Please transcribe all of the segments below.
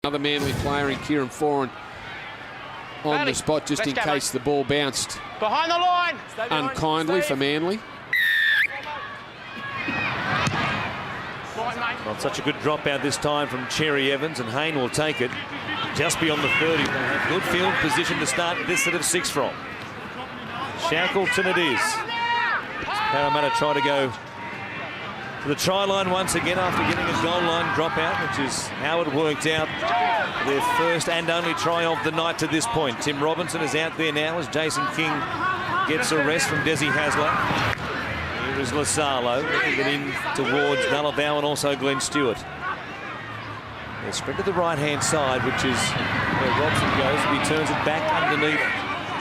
Another Manly player in Kieran Foran on the spot just in case the ball bounced behind the line unkindly for Manly. Not such a good dropout this time from Cherry Evans, and Hayne will take it just beyond the 30. They have good field position to start this set of 6 from. Shackleton it is. Parramatta try to go to the try line once again after getting a goal line dropout, which is how it worked out. Their first and only try of the night to this point. Tim Robinson is out there now as Jason King gets a rest from Desi Hasler. Here is Lasalo looking it in towards Nullavow and also Glenn Stewart. They spread to the right-hand side, which is where Robson goes. He turns it back underneath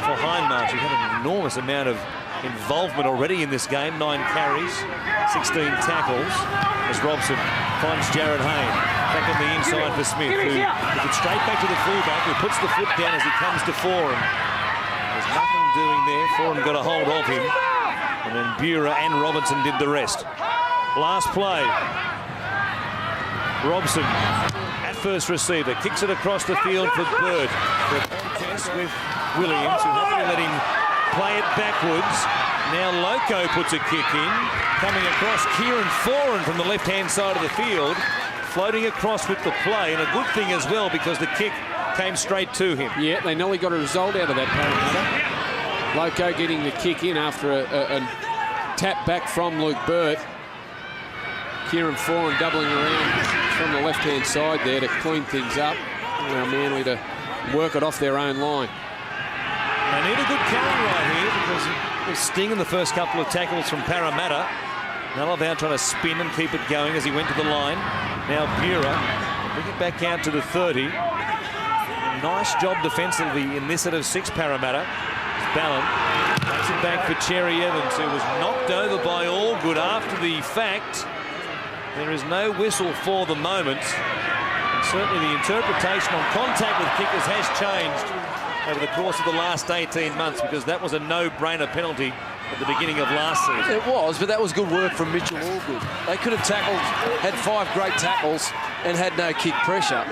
for Hindmarch. He had an enormous amount of involvement already in this game. 9 carries, 16 tackles, as Robson finds Jared Hayne back on the inside for Smith, who puts it straight back to the fullback, who puts the foot down as he comes to Foran. There's nothing doing there. Foran got a hold of him, and then Bura and Robinson did the rest. Last play. Robson at first receiver, kicks it across the field for Bird. For a contest with Williams, who hopefully let him play it backwards. Now Loco puts a kick in, coming across Kieran Foran from the left-hand side of the field, floating across with the play, and a good thing as well because the kick came straight to him. Yeah, they nearly got a result out of that, Parramatta. Loco getting the kick in after a tap back from Luke Burt. Kieran Foran doubling around from the left-hand side there to clean things up. Allow Manly to work it off their own line. They need a good carry right here because it was sting in the first couple of tackles from Parramatta. Nullavow trying to spin and keep it going as he went to the line. Now Bura bring it back out to the 30. A nice job defensively in this set of 6 Parramatta. Ballon takes it back for Cherry Evans, who was knocked over by Allgood after the fact. There is no whistle for the moment. And certainly the interpretation on contact with kickers has changed over the course of the last 18 months, because that was a no-brainer penalty at the beginning of last season. It was, but that was good work from Mitchell Allgood. They could have tackled, had 5 great tackles and had no kick pressure.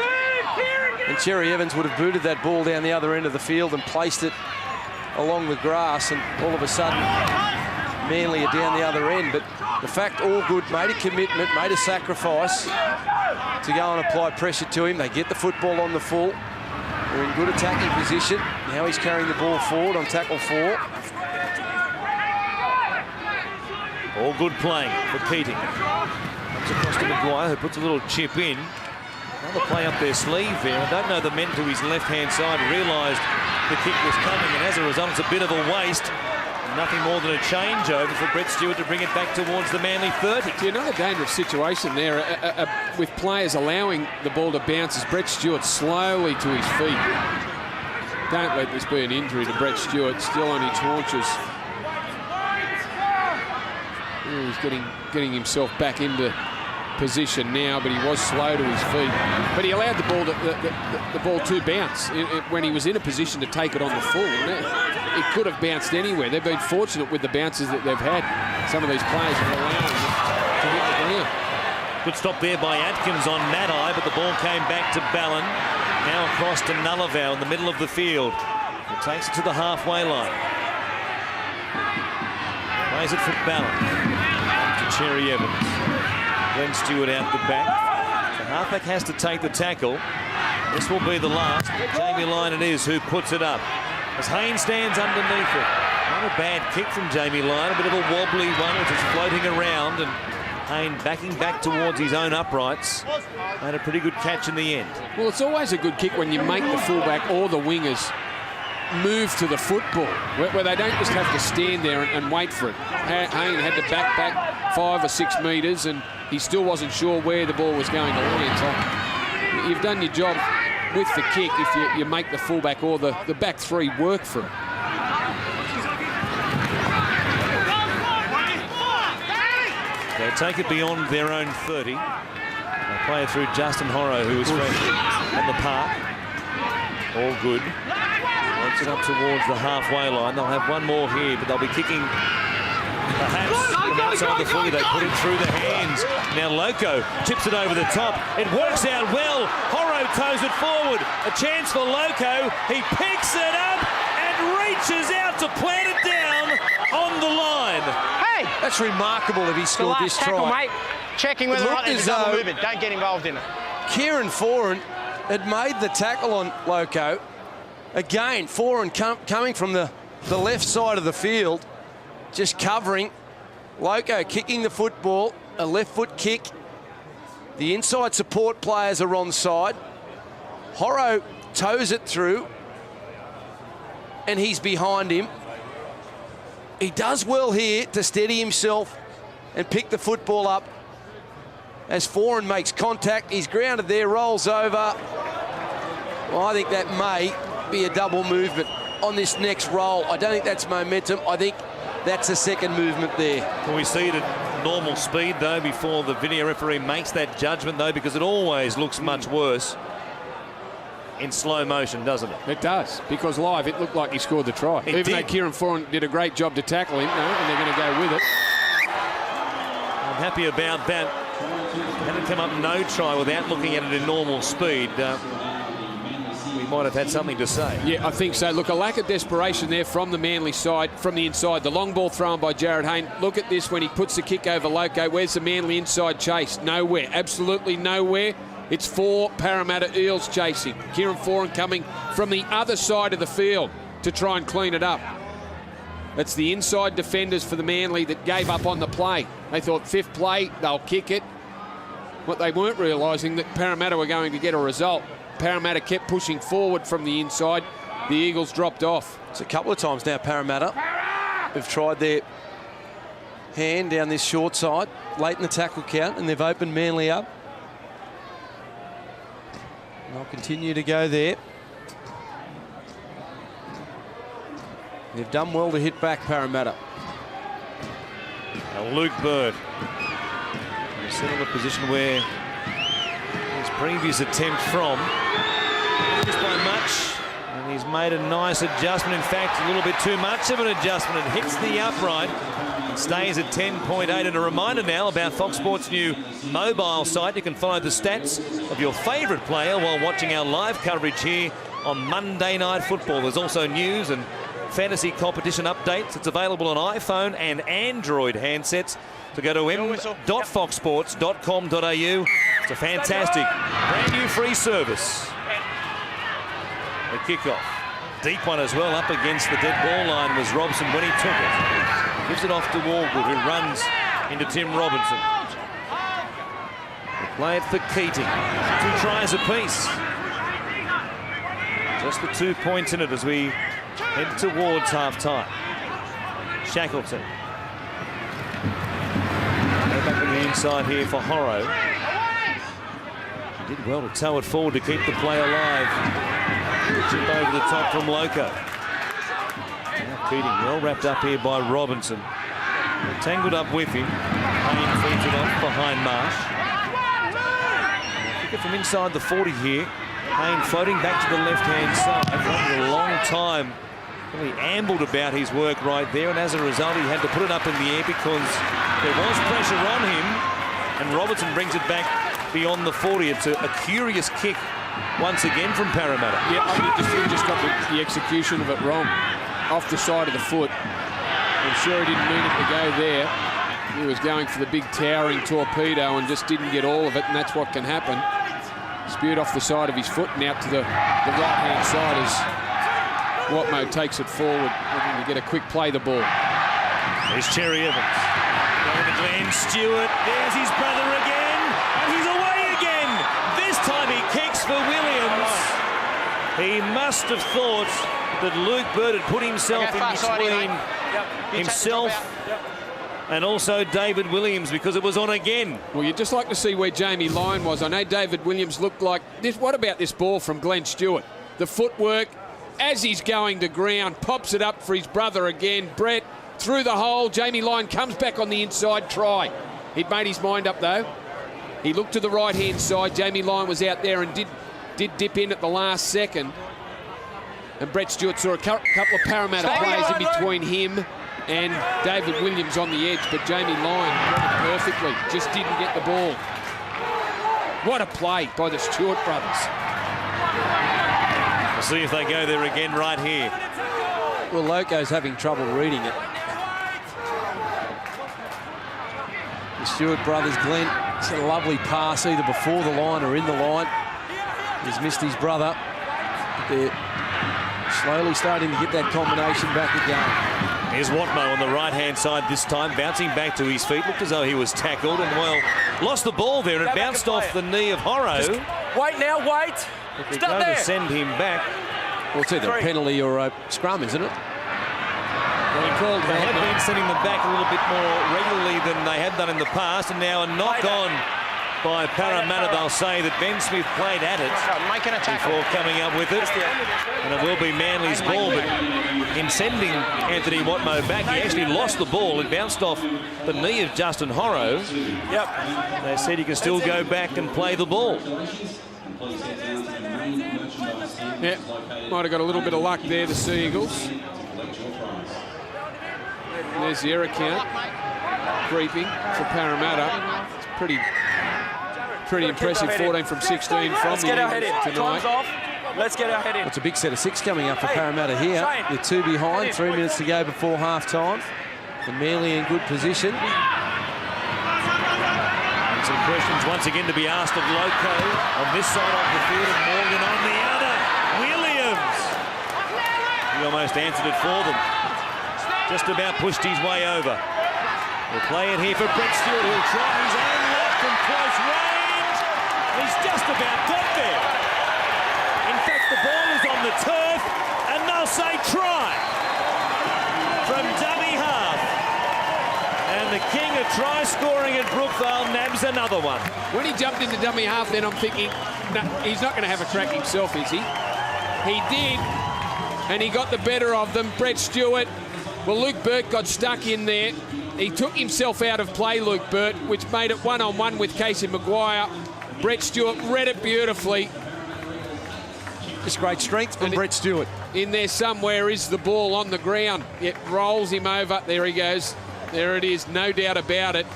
And Cherry Evans would have booted that ball down the other end of the field and placed it along the grass, and all of a sudden Manly are down the other end. But the fact Allgood made a commitment, made a sacrifice to go and apply pressure to him. They get the football on the full. They're in good attacking position. Now he's carrying the ball forward on tackle 4. Allgood playing for Keating. Comes across to Maguire, who puts a little chip in. Another play up their sleeve there. I don't know the men to his left-hand side realised the kick was coming, and as a result it's a bit of a waste. Nothing more than a changeover for Brett Stewart to bring it back towards the Manly 30. Another dangerous situation there with players allowing the ball to bounce as Brett Stewart slowly to his feet. Don't let this be an injury to Brett Stewart, still on his haunches. He's getting himself back into position now, but he was slow to his feet. But he allowed the ball to bounce when he was in a position to take it on the full. It could have bounced anywhere. They've been fortunate with the bounces that they've had. Some of these players have allowed it to hit the ground. Good stop there by Atkins on Matai, but the ball came back to Ballon. Now across to Nullavow in the middle of the field. He takes it to the halfway line. Plays it for Ballon. To Cherry Evans. Glenn Stewart out the back. The halfback has to take the tackle. This will be the last. Jamie Lyon it is who puts it up, as Hayne stands underneath it. Not a bad kick from Jamie Lyon, a bit of a wobbly one which is floating around, and Hayne backing back towards his own uprights. Made a pretty good catch in the end. Well, it's always a good kick when you make the fullback or the wingers move to the football, where they don't just have to stand there and wait for it. Hayne had to back 5 or 6 metres, and he still wasn't sure where the ball was going to land. So you've done your job with the kick if you make the fullback or the back 3 work for it. They take it beyond their own 30. They play it through Justin Horrow, who is fresh on the park. All good. Wants it up towards the halfway line. They'll have one more here, but they'll be kicking perhaps from outside the footy. They put it through the hands. Now Loco tips it over the top. It works out well. Horrow toes it forward. A chance for Loco. He picks it up and reaches out to plant it down on the line. Hey! That's remarkable if he scored this tackle, try. mate. Checking whether or not there's a double movement. Don't get involved in it. Kieran Foran had made the tackle on Loco. Again, Foran coming from the left side of the field, just covering. Loco kicking the football, a left foot kick. The inside support players are on side. Horo toes it through, and he's behind him. He does well here to steady himself and pick the football up. As Foran makes contact, he's grounded there, rolls over. Well, I think that may be a double movement on this next roll. I don't think that's momentum. I think that's a second movement there. Can we see it at normal speed, though, before the video referee makes that judgment, though, because it always looks much worse in slow motion, doesn't it? It does, because live it looked like he scored the try. Even though Kieran Foran did a great job to tackle him, and they're going to go with it. I'm happy about that. Had it come up no try without looking at it in normal speed, we might have had something to say. Yeah, I think so. Look, a lack of desperation there from the Manly side, from the inside. The long ball thrown by Jared Hayne. Look at this when he puts the kick over Loco. Where's the Manly inside chase? Nowhere. Absolutely nowhere. It's 4 Parramatta Eels chasing. Kieran Foran coming from the other side of the field to try and clean it up. It's the inside defenders for the Manly that gave up on the play. They thought fifth play, they'll kick it. What they weren't realising that Parramatta were going to get a result. Parramatta kept pushing forward from the inside. The Eagles dropped off. It's a couple of times now Parramatta have tried their hand down this short side late in the tackle count, and they've opened Manly up. And they'll continue to go there. They've done well to hit back Parramatta. Now Luke Bird in a similar position where his previous attempt from, just by much, and he's made a nice adjustment. In fact, a little bit too much of an adjustment. It hits the upright, stays at 10.8. And a reminder now about Fox Sports' new mobile site. You can follow the stats of your favourite player while watching our live coverage here on Monday Night Football. There's also news and fantasy competition updates. It's available on iPhone and Android handsets. So go to m.foxsports.com.au. It's a fantastic, brand new free service. The kickoff. Deep one as well, up against the dead ball line was Robson when he took it. Gives it off to Walgood, who runs into Tim Robinson. They play it for Keating. 2 tries apiece. Just the 2 points in it as we head towards half-time. Shackleton. Go back to the inside here for Horo. He did well to tow it forward to keep the play alive. Chip over the top from Loco. Now Keating well wrapped up here by Robinson. Tangled up with him. Hayne feeds it off behind Marsh. Kick it from inside the 40 here. Hayne floating back to the left-hand side. Having a long time. He ambled about his work right there, and as a result he had to put it up in the air because there was pressure on him, and Robertson brings it back beyond the 40. It's a curious kick once again from Parramatta. Yeah, I mean, he just got the execution of it wrong. Off the side of the foot. I'm sure he didn't mean it to go there. He was going for the big towering torpedo and just didn't get all of it, and that's what can happen. Spewed off the side of his foot and out to the right-hand side as Watmo takes it forward, looking to get a quick play the ball. There's Cherry Evans. Going to Glenn Stewart. There's his brother again. And he's away again. This time he kicks for Williams. He must have thought that Luke Bird had put himself in between himself and also David Williams, because it was on again. Well, you'd just like to see where Jamie Lyon was. I know David Williams looked like this. What about this ball from Glenn Stewart? The footwork. As he's going to ground, pops it up for his brother again. Brett through the hole. Jamie Lyon comes back on the inside, try. He'd made his mind up though. He looked to the right-hand side. Jamie Lyon was out there and did dip in at the last second. And Brett Stewart saw a couple of Parramatta players in between him and David Williams on the edge, but Jamie Lyon got it perfectly. Just didn't get the ball. What a play by the Stewart brothers. see if they go there again right here. Well, Loco's having trouble reading it. The Stewart brothers, Glenn, it's a lovely pass either before the line or in the line. He's missed his brother. They're slowly starting to get that combination back again. Here's Watmo on the right-hand side this time, bouncing back to his feet. Looked as though he was tackled and, well, lost the ball there. And it bounced off the knee of Horrow. Just wait now, wait. If they're going to send him back. Well, it's either a penalty or a scrum, isn't it? Well, they have been sending them back a little bit more regularly than they had done in the past, and now a knock on by Parramatta. They'll say that Ben Smith played at it before coming up with it, and it will be Manly's ball. But in sending Anthony Watmo back, he actually lost the ball. It bounced off the knee of Justin Horrow. Yep. They said he can still go back and play the ball. Yeah, might have got a little bit of luck there, the Sea Eagles. And there's the error count creeping for Parramatta. It's pretty impressive. 14 from 16 from the Eagles tonight. Let's get our head in. Well, it's a big set of 6 coming up for Parramatta here. They're 2 behind, 3 minutes to go before half-time. And Manly in good position. And some questions once again to be asked of Loco on this side of the field and Morgan on the other. Williams! He almost answered it for them. Just about pushed his way over. We'll play it here for Brett Stewart, who'll try his own luck from close range. He's just about got there. In fact, the ball is on the turf, and they'll say try from dummy half. And the king of try scoring at Brookvale nabs another one. When he jumped into dummy half, then I'm thinking, no, he's not going to have a crack himself, is he? He did, and he got the better of them. Brett Stewart. Well, Luke Burt got stuck in there. He took himself out of play, Luke Burt, which made it one-on-one with Casey Maguire. Brett Stewart read it beautifully. Just great strength from Brett Stewart. In there somewhere is the ball on the ground. It rolls him over. There he goes. There it is, no doubt about it.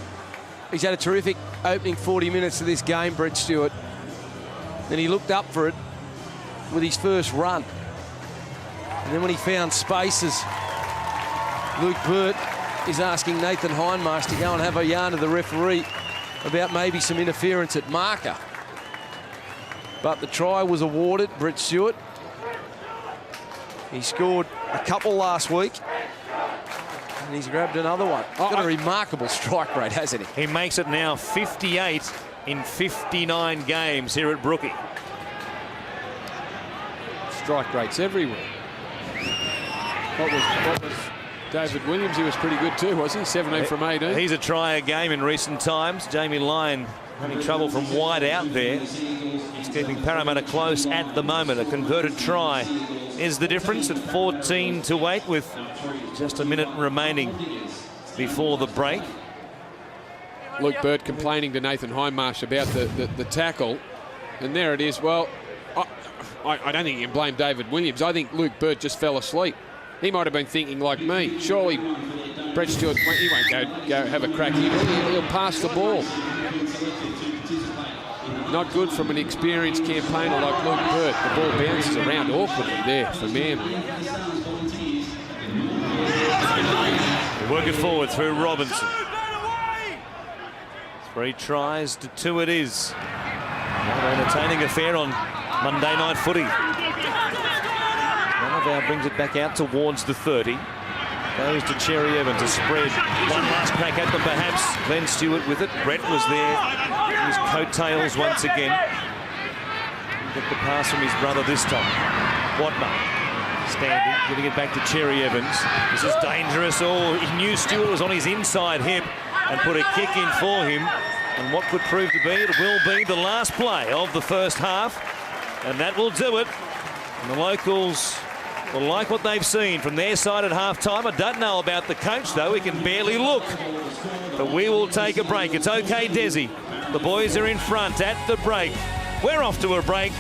He's had a terrific opening 40 minutes of this game, Brett Stewart. Then he looked up for it with his first run. And then when he found spaces, Luke Burt is asking Nathan Hindmarsh to go and have a yarn to the referee about maybe some interference at marker. But the try was awarded, Brett Stewart. He scored a couple last week, and he's grabbed another one. Got a remarkable strike rate, hasn't he? He makes it now 58 in 59 games here at Brookie. Strike rates everywhere. What was David Williams? He was pretty good too, was he? 17 from 18. He's a try a game in recent times. Jamie Lyon having trouble from wide out there. He's keeping Parramatta close at the moment. A converted try is the difference at 14-8 with just a minute remaining before the break. Luke Burt complaining to Nathan Hindmarsh about the tackle. And there it is. Well, I don't think you can blame David Williams. I think Luke Burt just fell asleep. He might have been thinking like me. Surely Brett Stewart, he won't go have a crack. He'll pass the ball. Not good from an experienced campaigner like Luke Burt. The ball bounces around awkwardly there for Manly. They work it forward through Robinson. 3 tries to 2 it is. Another entertaining affair on Monday Night Footy. Now brings it back out towards the 30. Goes to Cherry Evans, a spread. One last crack at them perhaps. Glenn Stewart with it. Brett was there. His coattails once again. Get the pass from his brother this time. Watmo standing, giving it back to Cherry Evans. This is dangerous. Oh, he knew Stewart was on his inside hip and put a kick in for him. And what could prove to be, it will be the last play of the first half. And that will do it. And the locals will like what they've seen from their side at half-time. I don't know about the coach, though. He can barely look. But we will take a break. It's okay, Desi. The boys are in front at the break. We're off to a break.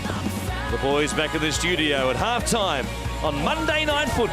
The boys back in the studio at half-time on Monday Night Football.